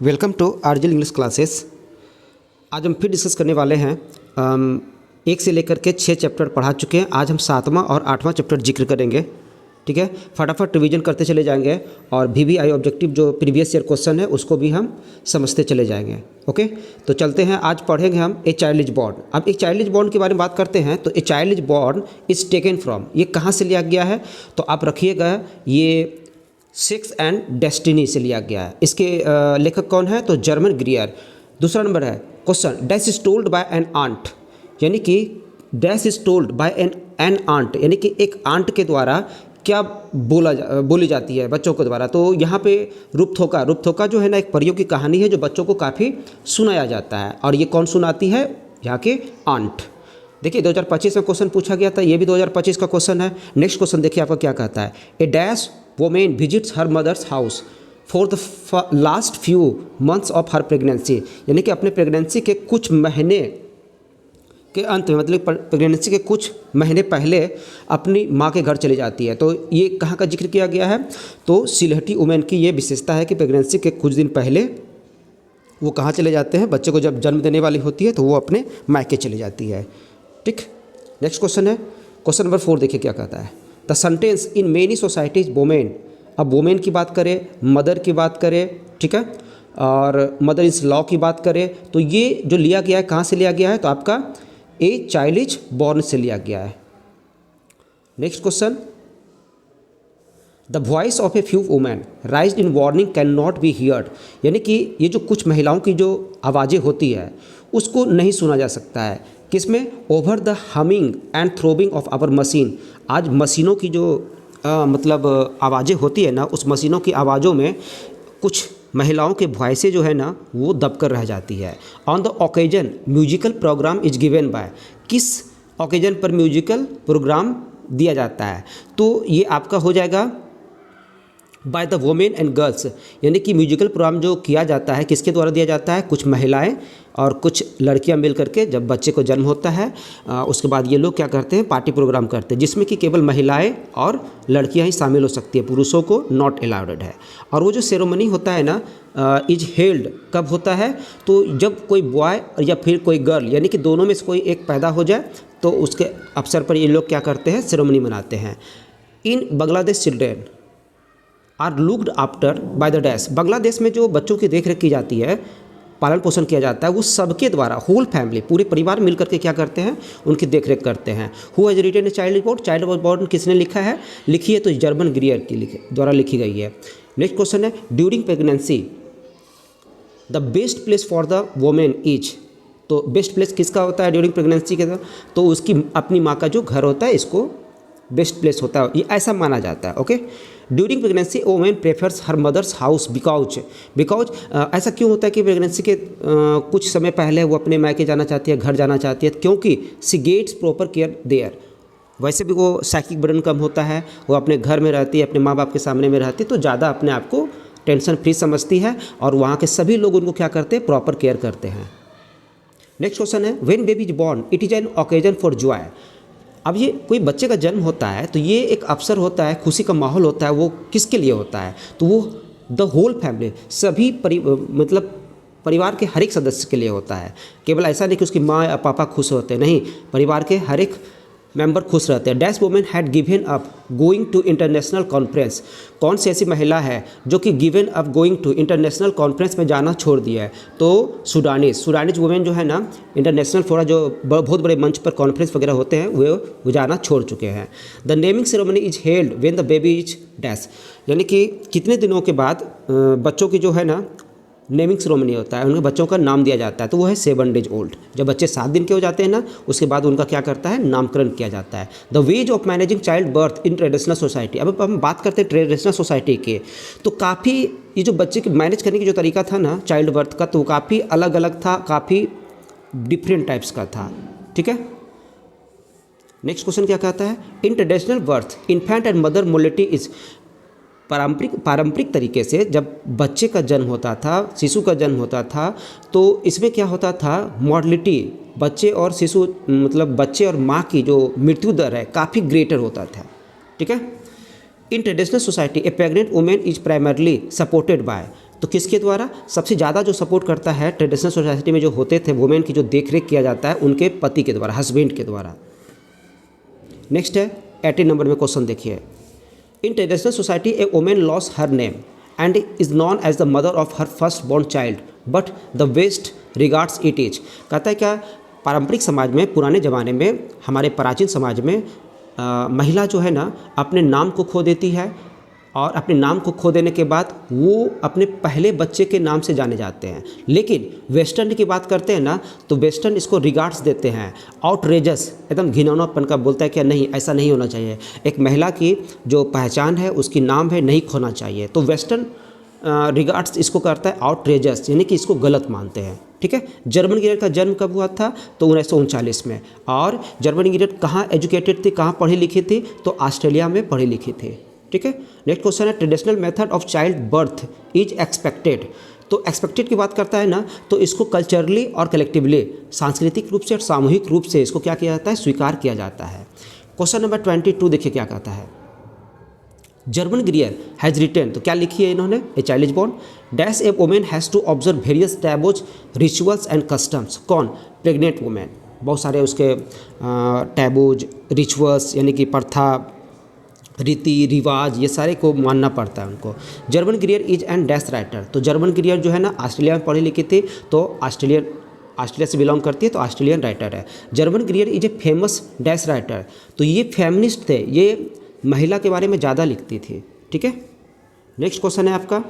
Welcome to आरजिल English classes. आज हम फिर डिस्कस करने वाले हैं। 1 से लेकर के 6 चैप्टर पढ़ा चुके हैं। आज हम 7वां और 8वां चैप्टर जिक्र करेंगे। ठीक है, फटाफट रिवीजन करते चले जाएंगे और VBI ऑब्जेक्टिव जो प्रीवियस ईयर क्वेश्चन है उसको भी हम समझते चले जाएंगे। ओके, तो चलते हैं। आज पढ़ेंगे हम ए चाइल्ड इज बॉर्न। अब एक चाइल्ड इज बॉर्न के बारे में बात करते हैं तो ए child is born is taken from, ये कहाँ से लिया गया है तो आप रखिएगा, ये सेक्स एंड डेस्टिनी से लिया गया है। इसके लेखक कौन है तो जर्मन ग्रियर। दूसरा नंबर है question, dash is told by an aunt, यानी कि dash is told by an aunt, यानी कि एक आंट के द्वारा क्या बोली जाती है बच्चों के द्वारा। तो यहाँ पे रूपथोका जो है ना, एक परियों की कहानी है जो बच्चों को काफ़ी सुनाया जाता है। और ये कौन सुनाती है, यहाँ के आंट। देखिए 2025 में क्वेश्चन पूछा गया था, ये भी 2025 का क्वेश्चन है। नेक्स्ट क्वेश्चन देखिए आपका क्या कहता है, a dash women visits her mother's house for the last few months of her pregnancy, यानी कि अपने प्रेगनेंसी के कुछ महीने के अंत में, मतलब प्रेगनेंसी के कुछ महीने पहले अपनी माँ के घर चली जाती है। तो ये कहाँ का जिक्र किया गया है तो सिलहटी वुमेन की ये विशेषता है कि प्रेगनेंसी के कुछ दिन पहले वो कहाँ चले जाते हैं, बच्चे को जब जन्म देने वाली होती है तो वो अपने मायके चली जाती है। ठीक, नेक्स्ट क्वेश्चन है क्वेश्चन नंबर 4। देखिए क्या कहता है, the sentence in many societies women. अब वोमेन की बात करें, मदर की बात करें, ठीक है, और मदर इज लॉ की बात करें तो ये जो लिया गया है कहाँ से लिया गया है तो आपका ए चाइल्ड इज बॉर्न से लिया गया है। Next question, the voice of a few women rise in warning can not be heard, यानी कि ये जो कुछ महिलाओं की जो आवाज़ें होती है उसको नहीं सुना जा सकता है। किसमें, over the humming and throbbing of our machine. आज मशीनों की जो मतलब आवाज़ें होती है ना, उस मशीनों की आवाज़ों में कुछ महिलाओं के वॉइसें जो है ना वो दबकर रह जाती है। On the occasion musical program is given by, किस ओकेजन पर म्यूजिकल प्रोग्राम दिया जाता है तो ये आपका हो जाएगा by the women and girls, यानी कि म्यूजिकल प्रोग्राम जो किया जाता है किसके द्वारा दिया जाता है, कुछ महिलाएं और कुछ लड़कियां मिल करके जब बच्चे को जन्म होता है उसके बाद ये लोग क्या करते हैं, पार्टी प्रोग्राम करते हैं जिसमें कि केवल महिलाएं और लड़कियां ही शामिल हो सकती है, पुरुषों को नॉट अलाउड है। और वो जो सेरेमनी होता है ना इज हेल्ड कब होता है तो जब कोई बॉय या फिर कोई गर्ल, यानी कि दोनों में से कोई एक पैदा हो जाए तो उसके अवसर पर ये लोग क्या करते हैं, सेरेमनी मनाते हैं। In Bangladesh children are looked after by the dash, Bangladesh में जो बच्चों की देखरेख की जाती है, पालन पोषण किया जाता है, वो सबके द्वारा, होल फैमिली, पूरे परिवार मिलकर के क्या करते हैं, उनकी देखरेख करते हैं। Who has written a child report, child report किसने लिखा है, लिखी है तो जर्मन ग्रियर की द्वारा लिखी गई है। नेक्स्ट क्वेश्चन है, during pregnancy the best place for the women is, तो बेस्ट प्लेस किसका होता है ड्यूरिंग प्रेगनेंसी के, तो उसकी अपनी माँ का जो घर होता है इसको बेस्ट प्लेस होता है, ये ऐसा माना जाता है। Okay, during pregnancy women prefers her mother's house because ऐसा क्यों होता है कि प्रेगनेंसी के कुछ समय पहले वो अपने मायके जाना चाहती है, घर जाना चाहती है, क्योंकि सी गेट्स प्रॉपर केयर देयर। वैसे भी वो साइकिक बर्डन कम होता है, वो अपने घर में रहती है, अपने माँ बाप के सामने में रहती है तो ज़्यादा अपने आप को टेंशन फ्री समझती है और वहाँ के सभी लोग उनको क्या करते हैं, प्रॉपर केयर करते हैं। नेक्स्ट क्वेश्चन है, when baby is born it is an occasion for Joy. अब ये कोई बच्चे का जन्म होता है तो ये एक अवसर होता है, खुशी का माहौल होता है, वो किसके लिए होता है तो वो द होल फैमिली, सभी मतलब परिवार के हर एक सदस्य के लिए होता है। केवल ऐसा नहीं कि उसकी माँ या पापा खुश होते हैं, नहीं, परिवार के हर एक मेंबर खुश रहते हैं। Dash woman had given up going to international conference, कौन सी ऐसी महिला है जो कि given up going to international conference में जाना छोड़ दिया है तो सुडानीज वुमेन जो है ना, इंटरनेशनल फोरा जो बहुत बड़े मंच पर कॉन्फ्रेंस वगैरह होते हैं वो जाना छोड़ चुके हैं। The naming ceremony is held when the baby is dash, यानी कि कितने दिनों के बाद बच्चों की जो है ना नेमिंग सेरेमनी होता है, उनके बच्चों का नाम दिया जाता है तो वो है 7 डेज ओल्ड। जब बच्चे 7 दिन के हो जाते हैं ना उसके बाद उनका क्या करता है, नामकरण किया जाता है। The ways of managing child birth in traditional society, अब हम बात करते हैं ट्रेडिशनल सोसाइटी के तो काफ़ी ये जो बच्चे के मैनेज करने की जो तरीका था ना चाइल्ड बर्थ का, तो काफ़ी अलग अलग था, काफ़ी डिफरेंट टाइप्स का था। ठीक है, नेक्स्ट क्वेश्चन क्या कहता है, in traditional birth infant and mother mortality is, पारंपरिक तरीके से जब बच्चे का जन्म होता था, शिशु का जन्म होता था तो इसमें क्या होता था, मॉर्टलिटी, बच्चे और शिशु मतलब बच्चे और माँ की जो मृत्यु दर है काफ़ी ग्रेटर होता था। ठीक है, इन traditional society A pregnant woman is primarily supported by, तो किसके द्वारा सबसे ज़्यादा जो सपोर्ट करता है ट्रेडिशनल सोसाइटी में जो होते थे वुमेन की जो देख रेख किया जाता है उनके पति के द्वारा, हस्बैंड के द्वारा। नेक्स्ट है 18 नंबर में क्वेश्चन देखिए। In traditional society a woman loses her name and is known as the mother of her first born child but the West regards it is. कहता है क्या पारंपरिक समाज में, पुराने ज़माने में, हमारे प्राचीन समाज में महिला जो है ना अपने नाम को खो देती है और अपने नाम को खो देने के बाद वो अपने पहले बच्चे के नाम से जाने जाते हैं। लेकिन वेस्टर्न की बात करते हैं ना तो वेस्टर्न इसको रिगार्ड्स देते हैं, आउटरेजस, एकदम घिनौनापन का, बोलता है कि नहीं ऐसा नहीं होना चाहिए, एक महिला की जो पहचान है उसकी नाम है नहीं खोना चाहिए। तो वेस्टर्न रिगार्ड्स इसको करता है आउटरेजस, यानी कि इसको गलत मानते हैं। ठीक है। जर्मन गिरर का जन्म कब हुआ था? तो 1939 में। और जर्मन गिरर कहाँ एजुकेटेड थी, कहाँ पढ़ी लिखी थी? तो ऑस्ट्रेलिया में पढ़ी लिखी थी। ठीक है। नेक्स्ट क्वेश्चन है traditional method of child birth is expected. तो एक्सपेक्टेड की बात करता है ना तो इसको कल्चरली और कलेक्टिवली, सांस्कृतिक रूप से और सामूहिक रूप से इसको क्या किया जाता है? स्वीकार किया जाता है। क्वेश्चन नंबर 22 देखिए क्या कहता है। जर्मन ग्रियर हैज़ रिटेन, तो क्या लिखी है इन्होंने? A child is born dash a women has to observe various taboos rituals and customs. कौन? Pregnant women. बहुत सारे उसके टैबूज, रिचुअल्स यानी कि प्रथा, रीति रिवाज, ये सारे को मानना पड़ता है उनको। German ग्रियर is and dash writer, तो जर्मन ग्रियर जो है ना ऑस्ट्रेलिया में पढ़ी लिखी थी, तो ऑस्ट्रेलिया से बिलोंग करती है, तो ऑस्ट्रेलियन राइटर है। German ग्रियर is a famous dash writer, तो ये फेमिनिस्ट थे, ये महिला के बारे में ज़्यादा लिखती थी। ठीक है। नेक्स्ट क्वेश्चन है आपका,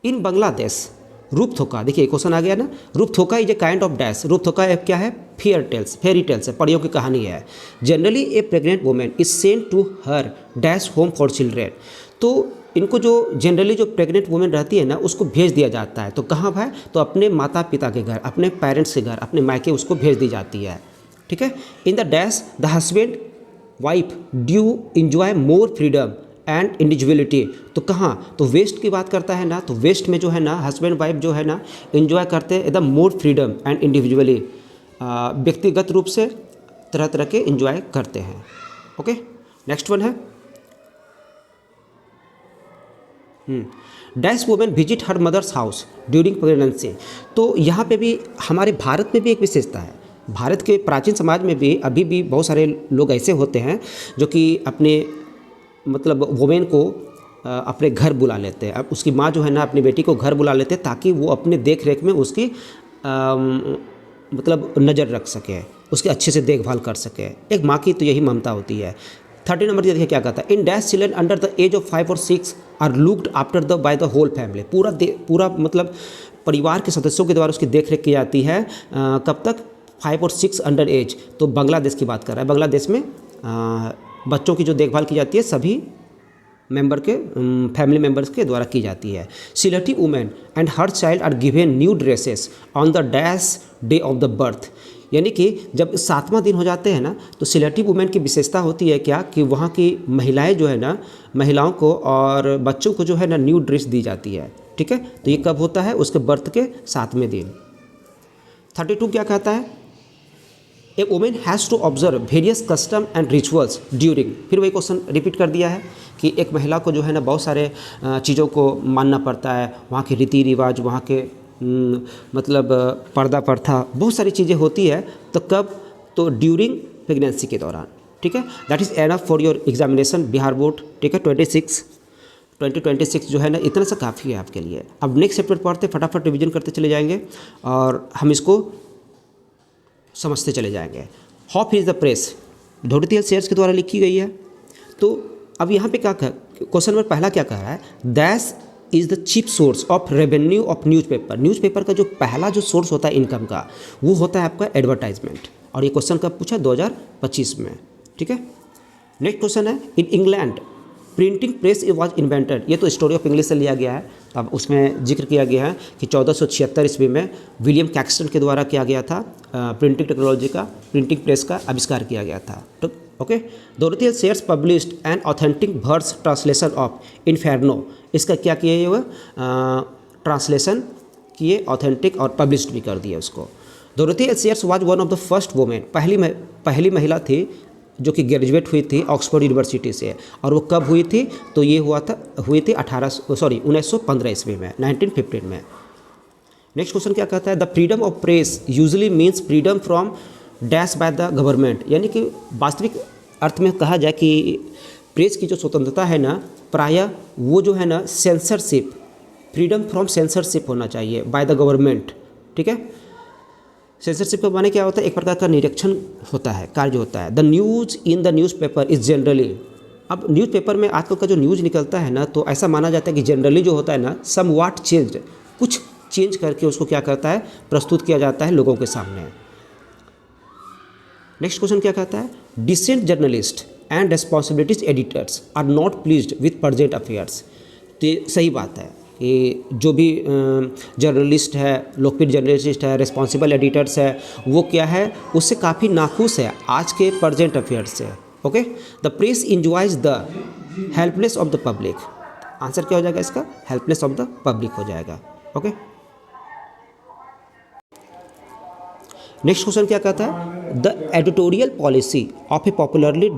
इन बांग्लादेश रूपथोका, देखिए क्वेश्चन आ गया ना, रूपथोका is a kind of dash. रूपथोका एक क्या है? फेरी टेल्स है, परियों की कहानी है। Generally a pregnant woman is sent to her dash home for children, तो इनको जो जनरली जो प्रेग्नेंट वुमेन रहती है ना उसको भेज दिया जाता है। तो कहाँ भाई? तो अपने माता पिता के घर, अपने पेरेंट्स के घर, अपने मायके उसको भेज दी जाती है। ठीक है। In the dash the husband wife due enjoy more freedom and individuality, तो कहाँ? तो वेस्ट की बात करता है ना, तो वेस्ट में जो है ना हस्बैंड वाइफ जो है ना इंजॉय करते हैं एकदम मोर फ्रीडम एंड इंडिविजुअली, व्यक्तिगत रूप से तरह तरह के इंजॉय करते हैं। ओके। नेक्स्ट वन है dash women visit her mother's house during pregnancy. तो यहाँ पे भी हमारे भारत में भी एक विशेषता है, भारत के प्राचीन समाज में भी अभी भी बहुत सारे लोग ऐसे होते हैं जो कि अपने मतलब वुमेन को अपने घर बुला लेते हैं। अब उसकी माँ जो है ना अपनी बेटी को घर बुला लेते हैं ताकि वो अपने देख रेख में उसकी मतलब नज़र रख सके, उसके अच्छे से देखभाल कर सके। एक माँ की तो यही ममता होती है। 30 नंबर देखिए क्या कहता है। In dash children under the age of 5 और 6 are looked after the by the whole family. पूरा मतलब परिवार के सदस्यों के द्वारा उसकी देख रेख की जाती है। कब तक? 5 और 6 अंडर एज। तो बांग्लादेश की बात कर रहा है। बांग्लादेश में बच्चों की जो देखभाल की जाती है सभी मेंबर के फैमिली मेंबर्स के द्वारा की जाती है। Sylheti women and her child are given new dresses on the dash day of the birth, यानी कि जब 7वां दिन हो जाते हैं ना तो सिलेटी वुमेन की विशेषता होती है क्या कि वहाँ की महिलाएं जो है ना, महिलाओं को और बच्चों को जो है ना न्यू ड्रेस दी जाती है। ठीक है। तो ये कब होता है? उसके बर्थ के 7वें दिन। 32 क्या कहता है? A women has to observe various custom and rituals during, फिर वही क्वेश्चन रिपीट कर दिया है कि एक महिला को जो है ना बहुत सारे चीज़ों को मानना पड़ता है, वहाँ के रीति रिवाज, वहाँ के मतलब पर्दा प्रथा, बहुत सारी चीज़ें होती है। तो कब? तो ड्यूरिंग प्रेगनेंसी के दौरान। ठीक है। That is enough for your examination Bihar board. ठीक है। 2026 जो है ना इतना सा काफ़ी है आपके लिए। अब नेक्स्ट चैप्टर पढ़ते फटाफट रिवीजन करते चले जाएंगे और हम इसको समझते चले जाएंगे। Hoe is the press Dorothy L Sayers के द्वारा लिखी गई है। तो अब यहाँ पे क्या क्वेश्चन नंबर पहला क्या कह रहा है? Dash is the cheap source of revenue of newspaper. Newspaper का जो पहला जो सोर्स होता है इनकम का वो होता है आपका एडवर्टाइजमेंट। और ये क्वेश्चन कब पूछा? 2025 में। ठीक है। नेक्स्ट क्वेश्चन है in England printing press was invented. ये तो स्टोरी ऑफ इंग्लिश से लिया गया है। अब उसमें जिक्र किया गया है कि 1476 ईस्वी में विलियम कैक्सटन के द्वारा किया गया था प्रिंटिंग टेक्नोलॉजी का, प्रिंटिंग प्रेस का आविष्कार किया गया था। तो okay. Dorothy L Sayers published an authentic verse translation of Inferno. इसका क्या किए हुए? ट्रांसलेशन किए, ऑथेंटिक और पब्लिश्ड भी कर दिए उसको। Dorothy L Sayers was one of the first women, पहली महिला थी जो कि ग्रेजुएट हुई थी ऑक्सफोर्ड यूनिवर्सिटी से, और वो कब हुई थी, तो ये हुई थी 1915 ईस्वी में, 1915 में। नेक्स्ट क्वेश्चन क्या कहता है, the freedom of press usually means freedom from dash by the government, यानी कि वास्तविक अर्थ में कहा जाए कि प्रेस की जो स्वतंत्रता है ना, प्रायः वो जो है ना सेंसरशिप, फ्रीडम फ्रॉम सेंसरशिप होना चाहिए बाय द गवर्नमेंट, ठीक है। सेंसरशिप का माने क्या होता है, एक प्रकार का निरीक्षण होता है, कार्य होता है। The news in the newspaper is generally, अब न्यूज़पेपर में आजकल का जो न्यूज़ निकलता है ना, तो ऐसा माना जाता है कि जनरली जो होता है ना सम वाट चेंज, कुछ चेंज करके उसको क्या करता है, प्रस्तुत किया जाता है लोगों के सामने। नेक्स्ट क्वेश्चन क्या कहता है, decent journalist and responsibilities editors are not pleased with present affairs. तो ये सही बात है कि जो भी जर्नलिस्ट है, लोकप्रिय जर्नलिस्ट है, रिस्पॉन्सिबल एडिटर्स है, वो क्या है, उससे काफ़ी नाखुश है आज के प्रेजेंट अफेयर्स से। Okay, the press enjoys the helpless of the public, answer क्या हो जाएगा इसका, हेल्पलेस ऑफ द पब्लिक हो जाएगा। ओके, नेक्स्ट क्वेश्चन क्या कहता है, the editorial policy of A popularly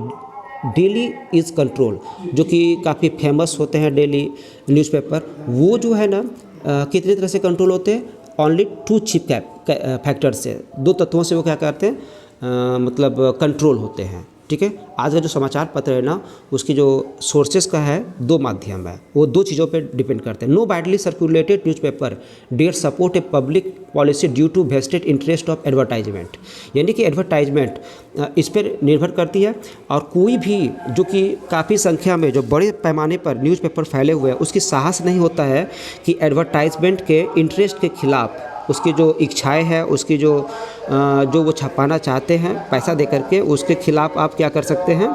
daily is control, जो कि काफ़ी फेमस होते हैं डेली न्यूज़पेपर, वो जो है ना कितनी तरह से कंट्रोल होते हैं, ओनली टू चीफ फैक्टर्स से, दो तत्वों से वो क्या करते हैं, मतलब कंट्रोल होते हैं, ठीक है। आज का जो समाचार पत्र है ना, उसकी जो सोर्सेस का है, दो माध्यम है, वो दो चीज़ों पे डिपेंड करते हैं। No widely circulated newspaper dare support a public policy due to vested interest of advertisement, यानी कि एडवर्टाइजमेंट इस पर निर्भर करती है, और कोई भी जो कि काफ़ी संख्या में जो बड़े पैमाने पर न्यूज़पेपर फैले हुए हैं, उसकी साहस नहीं होता है कि एडवर्टाइजमेंट के इंटरेस्ट के खिलाफ, उसकी जो इच्छाएं है, उसकी जो वो छपाना चाहते हैं पैसा दे करके, उसके खिलाफ आप क्या कर सकते हैं,